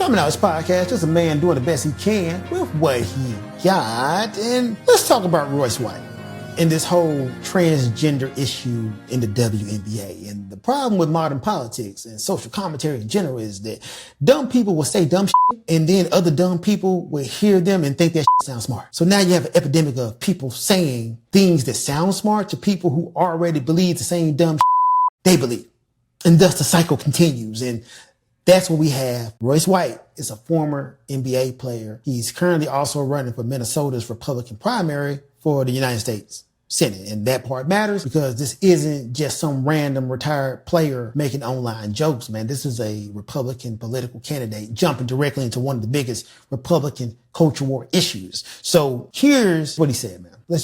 Coming out this podcast, just a man doing the best he can with what he got. And let's talk about Royce White and this whole transgender issue in the WNBA. And the problem with modern politics and social commentary in general is that dumb people will say dumb shit, and then other dumb people will hear them and think that shit sounds smart. So now you have an epidemic of people saying things that sound smart to people who already believe the same dumb shit they believe. And thus the cycle continues. And that's what we have. Royce White is a former NBA player. He's currently also running for Minnesota's Republican primary for the United States Senate. And that part matters because this isn't just some random retired player making online jokes, man. This is a Republican political candidate jumping directly into one of the biggest Republican culture war issues. So here's what he said, man. I'm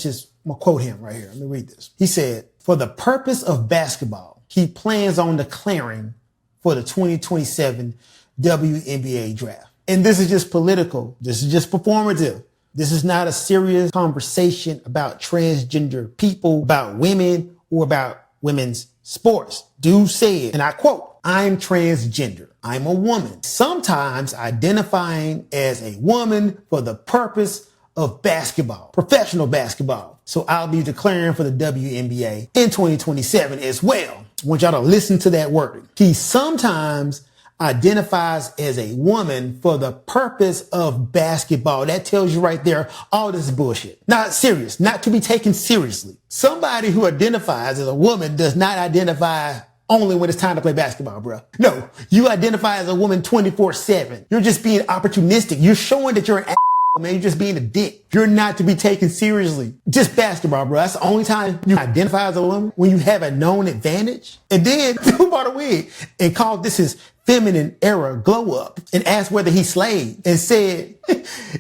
gonna quote him right here. Let me read this. He said, "For the purpose of basketball, he plans on declaring for the 2027 WNBA Draft." And this is just political. This is just performative. This is not a serious conversation about transgender people, about women, or about women's sports. Dude said, and I quote, "I'm transgender. I'm a woman, sometimes identifying as a woman for the purpose of basketball, professional basketball. So I'll be declaring for the WNBA in 2027 as well." I want y'all to listen to that wording. He sometimes identifies as a woman for the purpose of basketball. That tells you right there, all this is bullshit. Not serious, not to be taken seriously. Somebody who identifies as a woman does not identify only when it's time to play basketball, bro. No, you identify as a woman 24/7. You're just being opportunistic. You're showing that you're an man, you're just being a dick. You're not to be taken seriously. Just basketball, bro. That's the only time you identify as a woman, when you have a known advantage. And then, who bought a wig and called this his feminine era glow up and asked whether he slayed and said,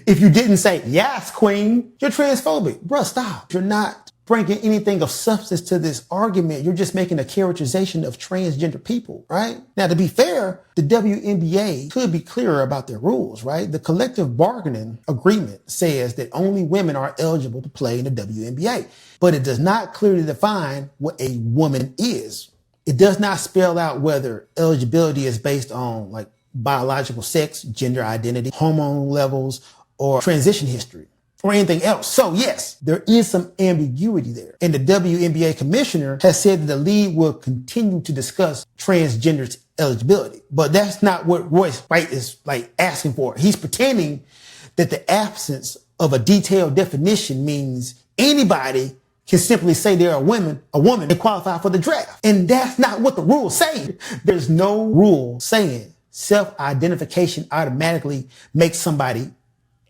if you didn't say, "Yes, queen," you're transphobic. Bro, stop. You're not bringing anything of substance to this argument. You're just making a characterization of transgender people, right? Now, to be fair, the WNBA could be clearer about their rules, right? The collective bargaining agreement says that only women are eligible to play in the WNBA, but it does not clearly define what a woman is. It does not spell out whether eligibility is based on like biological sex, gender identity, hormone levels, or transition history, or anything else. So yes, there is some ambiguity there. And the WNBA commissioner has said that the league will continue to discuss transgender eligibility. But that's not what Royce White is like asking for. He's pretending that the absence of a detailed definition means anybody can simply say they're a woman and qualify for the draft. And that's not what the rules say. There's no rule saying self-identification automatically makes somebody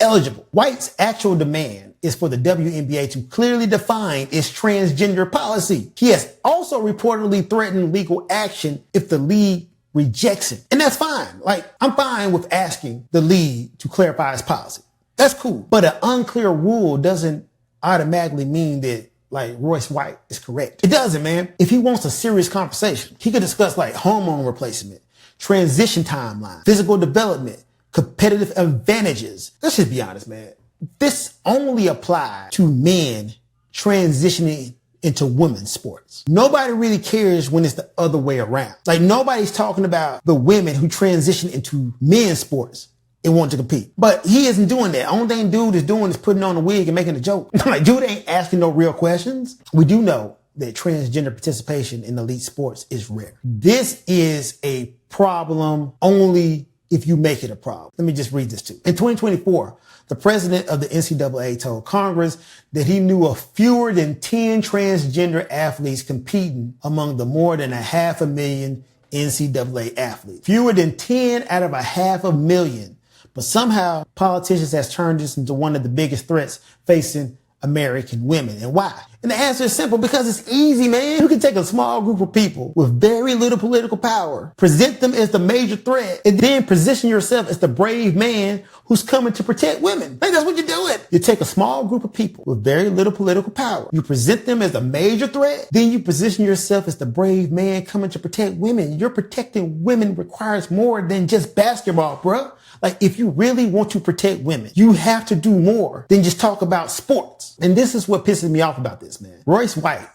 eligible. White's actual demand is for the WNBA to clearly define its transgender policy. He has also reportedly threatened legal action if the league rejects it. And that's fine. Like, I'm fine with asking the league to clarify its policy. That's cool. But an unclear rule doesn't automatically mean that like Royce White is correct. It doesn't, man. If he wants a serious conversation, he could discuss like hormone replacement, transition timeline, physical development, competitive advantages. Let's just be honest, man. This only applies to men transitioning into women's sports. Nobody really cares when it's the other way around. Like, nobody's talking about the women who transition into men's sports and want to compete. But he isn't doing that. Only thing dude is doing is putting on a wig and making a joke. Like, dude ain't asking no real questions. We do know that transgender participation in elite sports is rare. This is a problem only if you make it a problem. Let me just read this too. In 2024, the president of the NCAA told Congress that he knew of fewer than 10 transgender athletes competing among the more than 500,000 NCAA athletes. Fewer than 10 out of 500,000. But somehow politicians has turned this into one of the biggest threats facing American women. And why? And the answer is simple, because it's easy, man. You can take a small group of people with very little political power, present them as the major threat, and then position yourself as the brave man who's coming to protect women. Like, that's what you're doing. You take a small group of people with very little political power, you present them as the major threat, then you position yourself as the brave man coming to protect women. You're protecting women requires more than just basketball, bruh. Like, if you really want to protect women, you have to do more than just talk about sports. And this is what pisses me off about this, man. Royce White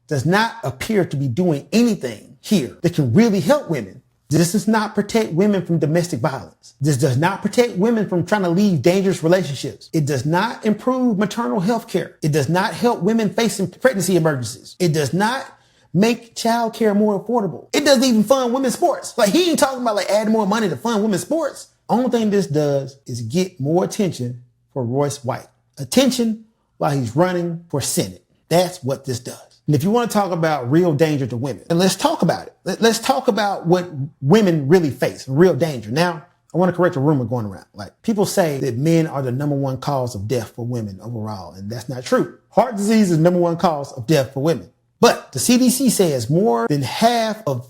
does not appear to be doing anything here that can really help women This does not protect women from domestic violence. This does not protect women from trying to leave dangerous relationships. It does not improve maternal health care. It does not help women facing pregnancy emergencies. It does not make child care more affordable. It doesn't even fund women's sports. Like, he ain't talking about like adding more money to fund women's sports. Only thing this does is get more attention for Royce White. Attention while he's running for Senate. That's what this does. And if you want to talk about real danger to women, then let's talk about it. Let's talk about what women really face, real danger. Now, I want to correct a rumor going around. Like, people say that men are the number one cause of death for women overall, and that's not true. Heart disease is the number one cause of death for women. But the CDC says more than half of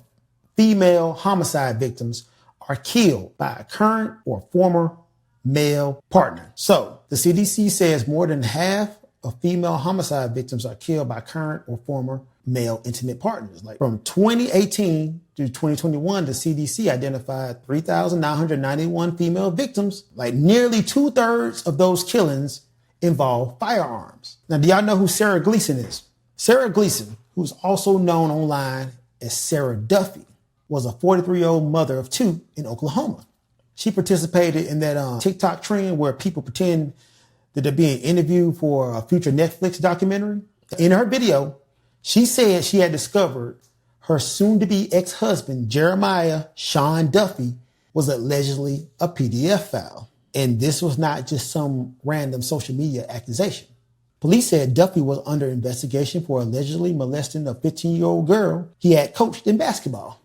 female homicide victims are killed by a current or former male partner. So the CDC says more than half of female homicide victims are killed by current or former male intimate partners. Like, from 2018 to 2021, the CDC identified 3,991 female victims. Like, nearly 2/3 of those killings involve firearms. Now, do y'all know who Sara Gilson is? Sara Gilson, who's also known online as Sarah Duffy, was a 43-year-old mother of two in Oklahoma. She participated in that TikTok trend where people pretend that they're being interviewed for a future Netflix documentary. In her video, she said she had discovered her soon-to-be ex-husband, Jeremiah Sean Duffy, was allegedly a PDF file. And this was not just some random social media accusation. Police said Duffy was under investigation for allegedly molesting a 15-year-old girl he had coached in basketball,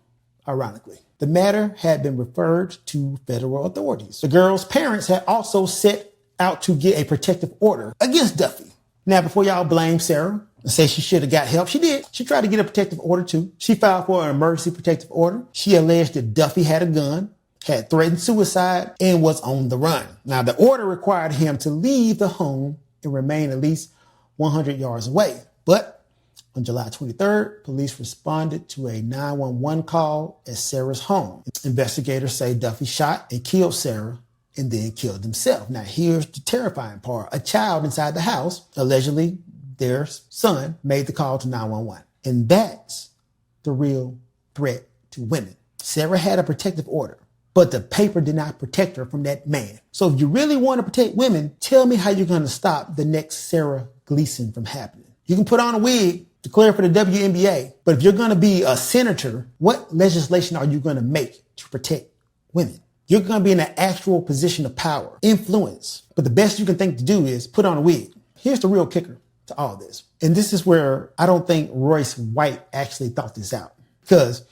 ironically. The matter had been referred to federal authorities. The girl's parents had also set out to get a protective order against Duffy. Now, before y'all blame Sarah and say she should have got help, she did. She tried to get a protective order too. She filed for an emergency protective order. She alleged that Duffy had a gun, had threatened suicide, and was on the run. Now, the order required him to leave the home and remain at least 100 yards away. But on July 23rd, police responded to a 911 call at Sarah's home. Investigators say Duffy shot and killed Sarah and then killed himself. Now, here's the terrifying part. A child inside the house, allegedly their son, made the call to 911. And that's the real threat to women. Sarah had a protective order, but the paper did not protect her from that man. So if you really want to protect women, tell me how you're going to stop the next Sara Gilson from happening. You can put on a wig, declare for the WNBA, but if you're going to be a senator, what legislation are you going to make to protect women? You're going to be in an actual position of power, influence. But the best you can think to do is put on a wig. Here's the real kicker to all this. And this is where I don't think Royce White actually thought this out. Because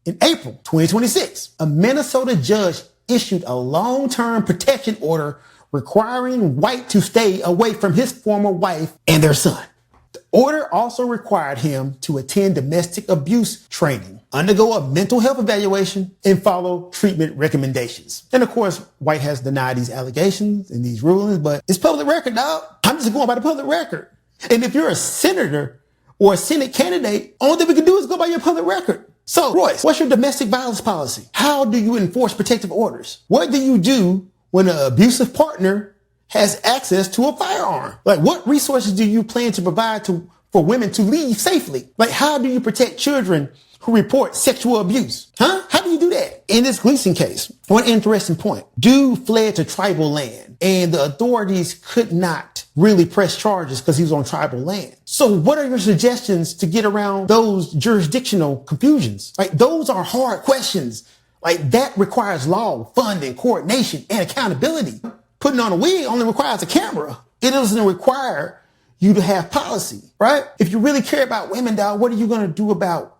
in April 2026, a Minnesota judge issued a long-term protection order requiring White to stay away from his former wife and their son. The order also required him to attend domestic abuse training, undergo a mental health evaluation, and follow treatment recommendations. And of course, White has denied these allegations and these rulings, but it's public record, dog. I'm just going by the public record. And if you're a senator or a Senate candidate, all that we can do is go by your public record. So, Royce, what's your domestic violence policy? How do you enforce protective orders? What do you do when an abusive partner has access to a firearm? Like, what resources do you plan to provide for women to leave safely? Like, how do you protect children who report sexual abuse? How do you do that? In this Gilson case, one interesting point, dude fled to tribal land and the authorities could not really press charges because he was on tribal land. So what are your suggestions to get around those jurisdictional confusions? Like, those are hard questions. Like, that requires law, funding, coordination, and accountability. Putting on a wig only requires a camera. It doesn't require you to have policy, right? If you really care about women, dog, what are you going to do about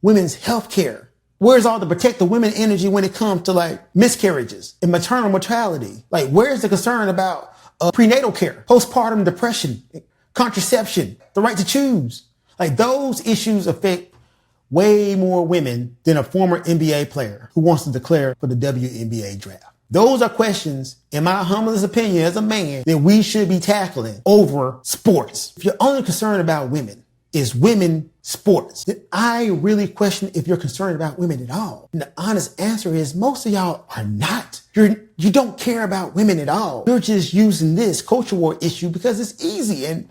women's health care? Where's all the protect the women energy when it comes to like miscarriages and maternal mortality? Like, where's the concern about prenatal care, postpartum depression, contraception, the right to choose? Like, those issues affect way more women than a former NBA player who wants to declare for the WNBA draft. Those are questions, in my humblest opinion as a man, that we should be tackling over sports. If you're only concerned about women, is women sports, then I really question if you're concerned about women at all. And the honest answer is most of y'all are not. You don't care about women at all. You're just using this culture war issue because it's easy. And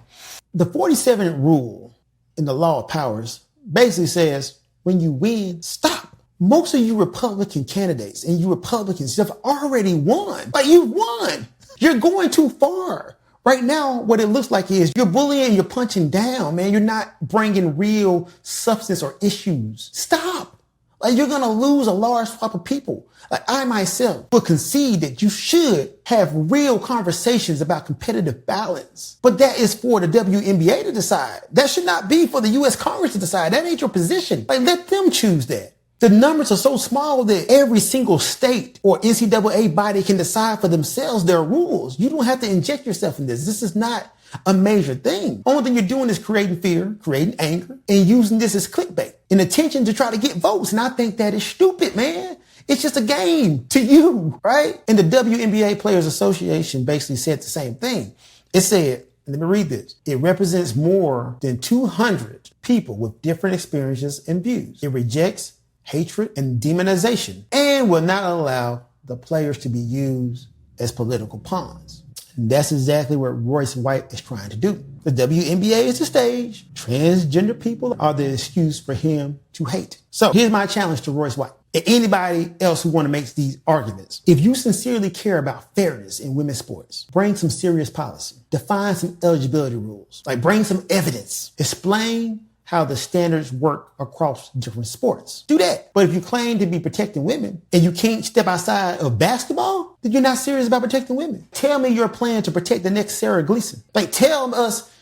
the 47th rule in the law of powers basically says when you win, stop. Most of you Republican candidates and you Republicans have already won. Like, you won. You're going too far. Right now, what it looks like is you're bullying, you're punching down, man. You're not bringing real substance or issues. Stop. Like, you're going to lose a large swath of people. Like, I myself will concede that you should have real conversations about competitive balance. But that is for the WNBA to decide. That should not be for the U.S. Congress to decide. That ain't your position. Like, let them choose that. The numbers are so small that every single state or NCAA body can decide for themselves their rules. You don't have to inject yourself in this. This is not a major thing. Only thing you're doing is creating fear, creating anger, and using this as clickbait in attention to try to get votes. And I think that is stupid, man. It's just a game to you, right? And the WNBA Players Association basically said the same thing. It said, let me read this. It represents more than 200 people with different experiences and views. It rejects hatred and demonization and will not allow the players to be used as political pawns. And that's exactly what Royce White is trying to do. The WNBA is the stage. Transgender people are the excuse for him to hate. So here's my challenge to Royce White and anybody else who want to make these arguments. If you sincerely care about fairness in women's sports, bring some serious policy. Define some eligibility rules. Like, bring some evidence. Explain how the standards work across different sports. Do that. But if you claim to be protecting women and you can't step outside of basketball, then you're not serious about protecting women. Tell me your plan to protect the next Sara Gilson. Like, tell us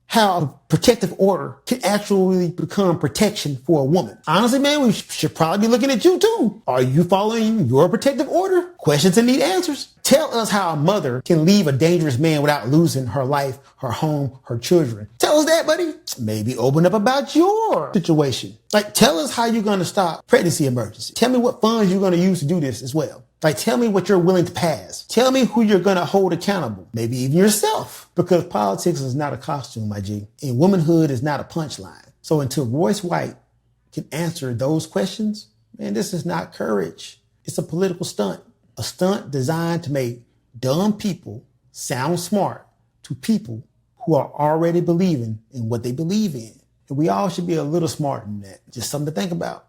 how a protective order can actually become protection for a woman. Honestly, man, we should probably be looking at you too. Are you following your protective order? Questions that need answers. Tell us how a mother can leave a dangerous man without losing her life, her home, her children. Tell us that, buddy. Maybe open up about your situation. Like, tell us how you're going to stop pregnancy emergency. Tell me what funds you're going to use to do this as well. Like, tell me what you're willing to pass. Tell me who you're going to hold accountable. Maybe even yourself. Because politics is not a costume, my G. And womanhood is not a punchline. So until Royce White can answer those questions, man, this is not courage. It's a political stunt. A stunt designed to make dumb people sound smart to people who are already believing in what they believe in. And we all should be a little smarter than that. Just something to think about.